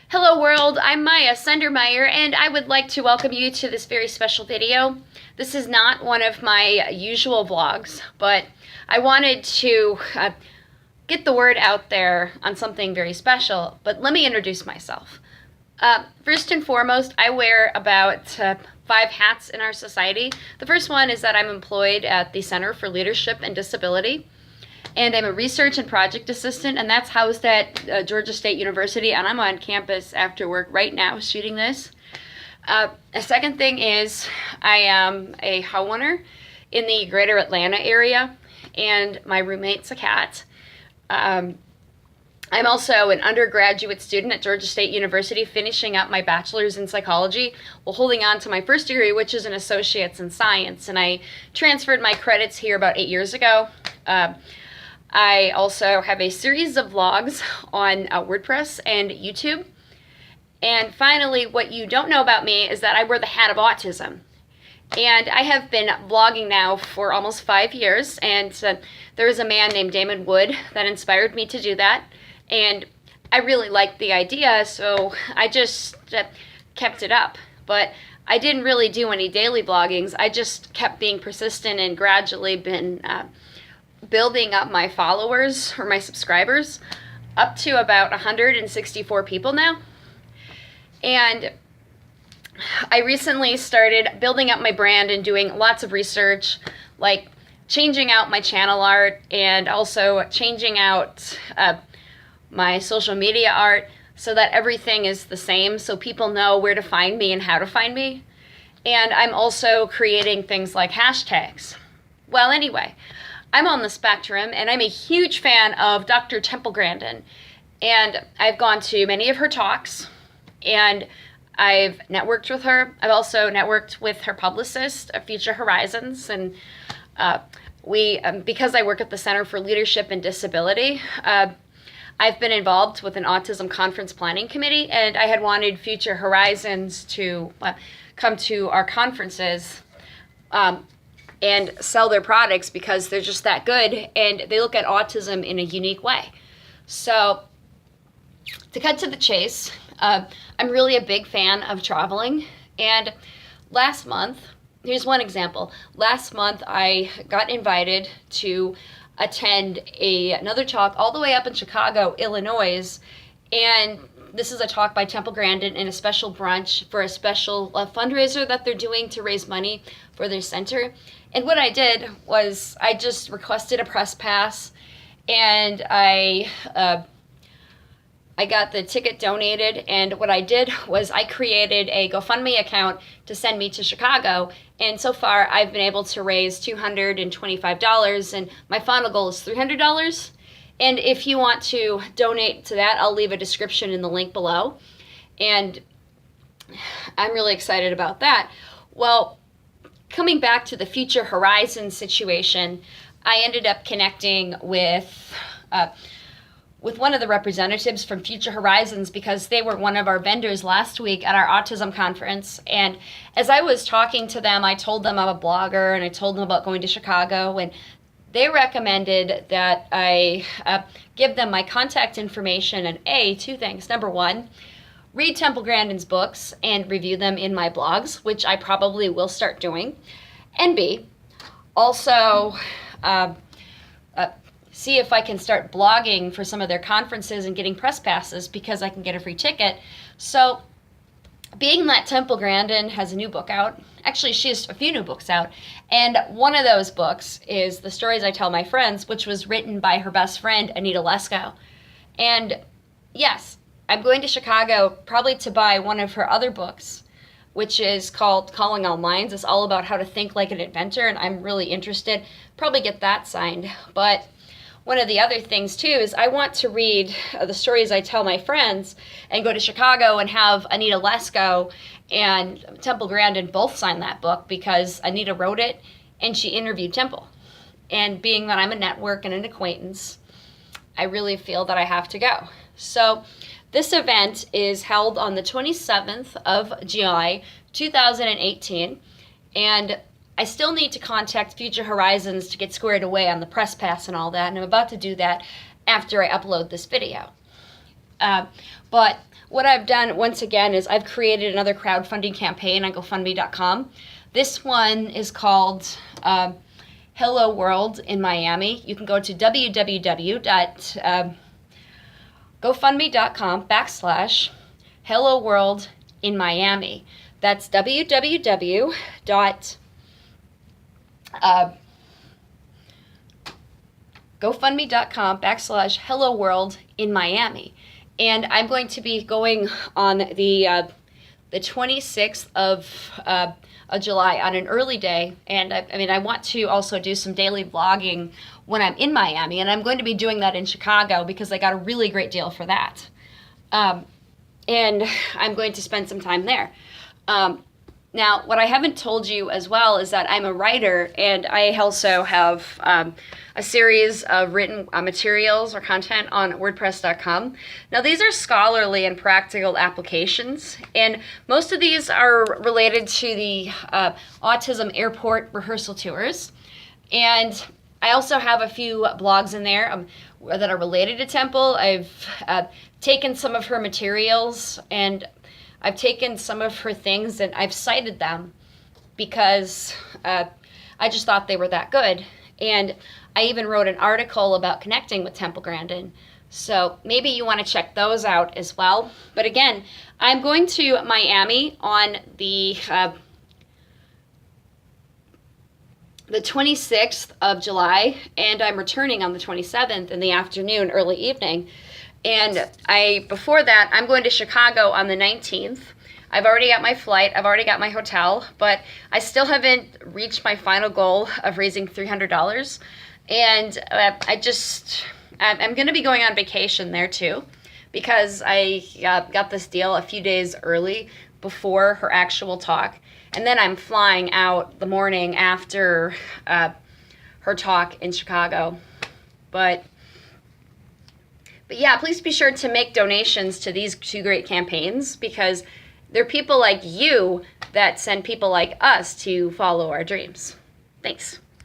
Hello world, I'm Miyah Sundermeyer, and I would like to welcome you to this very special video. This is not one of my usual vlogs, but I wanted to get the word out there on something very special, but let me introduce myself. First and foremost, I wear about 5 hats in our society. The first one is that I'm employed at the Center for Leadership and Disability, and I'm a research and project assistant, and that's housed at Georgia State University, and I'm on campus after work right now shooting this. A second thing is I am a homeowner in the greater Atlanta area, and my roommate's a cat. I'm also an undergraduate student at Georgia State University, finishing up my bachelor's in psychology while holding on to my first degree, which is an associate's in science, and I transferred my credits here about 8 years ago. I also have a series of vlogs on WordPress and YouTube. And finally, what you don't know about me is that I wear the hat of autism. And I have been vlogging now for almost 5 years, and there was a man named Damon Wood that inspired me to do that. And I really liked the idea, so I just kept it up. But I didn't really do any daily vloggings. I just kept being persistent and gradually been building up my followers or my subscribers up to about 164 people now. And I recently started building up my brand and doing lots of research, like changing out my channel art and also changing out my social media art so that everything is the same, so people know where to find me and how to find me. And I'm also creating things like hashtags. Well, anyway, I'm on the spectrum, and I'm a huge fan of Dr. Temple Grandin, and I've gone to many of her talks, and I've networked with her. I've also networked with her publicist, Future Horizons, and because I work at the Center for Leadership and Disability, I've been involved with an autism conference planning committee, and I had wanted Future Horizons to come to our conferences and sell their products because they're just that good, and they look at autism in a unique way. So, to cut to the chase, I'm really a big fan of traveling, and last month, here's one example. Last month, I got invited to attend another talk all the way up in Chicago, Illinois, and this is a talk by Temple Grandin in a special brunch for a special fundraiser that they're doing to raise money for their center. And what I did was I just requested a press pass, and I got the ticket donated, and what I did was I created a GoFundMe account to send me to Chicago, and so far I've been able to raise $225, and my final goal is $300. And if you want to donate to that, I'll leave a description in the link below, and I'm really excited about that. Well, coming back to the Future Horizons situation, I ended up connecting with one of the representatives from Future Horizons because they were one of our vendors last week at our autism conference. And as I was talking to them, I told them I'm a blogger, and I told them about going to Chicago, and they recommended that I give them my contact information and two things. Number one, read Temple Grandin's books and review them in my blogs, which I probably will start doing. And B, also see if I can start blogging for some of their conferences and getting press passes because I can get a free ticket. So, being that Temple Grandin has a new book out, actually she has a few new books out, and one of those books is The Stories I Tell My Friends, which was written by her best friend, Anita Lesko. And yes, I'm going to Chicago probably to buy one of her other books, which is called Calling All Minds. It's all about how to think like an inventor, and I'm really interested. Probably get that signed. But one of the other things, too, is I want to read The Stories I Tell My Friends and go to Chicago and have Anita Lesko and Temple Grandin both sign that book because Anita wrote it and she interviewed Temple. And being that I'm a network and an acquaintance, I really feel that I have to go. So this event is held on the 27th of July, 2018, and I still need to contact Future Horizons to get squared away on the press pass and all that, and I'm about to do that after I upload this video. But what I've done once again is I've created another crowdfunding campaign on GoFundMe.com. This one is called Hello World in Miami. You can go to www.gofundme.com/Hello World in Miami. That's www.gofundme.com/Hello World in Miami. And I'm going to be going on the 26th of July on an early day. And I want to also do some daily vlogging when I'm in Miami. And I'm going to be doing that in Chicago because I got a really great deal for that. And I'm going to spend some time there. Now, what I haven't told you as well is that I'm a writer, and I also have a series of written materials or content on WordPress.com. Now, these are scholarly and practical applications, and most of these are related to the autism airport rehearsal tours. And I also have a few blogs in there that are related to Temple. I've taken some of her materials, and I've taken some of her things and I've cited them because I just thought they were that good. And I even wrote an article about connecting with Temple Grandin. So maybe you want to check those out as well. But again, I'm going to Miami on the 26th of July, and I'm returning on the 27th in the afternoon, early evening. And before that, I'm going to Chicago on the 19th. I've already got my flight, I've already got my hotel, but I still haven't reached my final goal of raising $300. And I'm going to be going on vacation there too, because I got this deal a few days early before her actual talk. And then I'm flying out the morning after her talk in Chicago. But yeah, please be sure to make donations to these two great campaigns, because they're people like you that send people like us to follow our dreams. Thanks.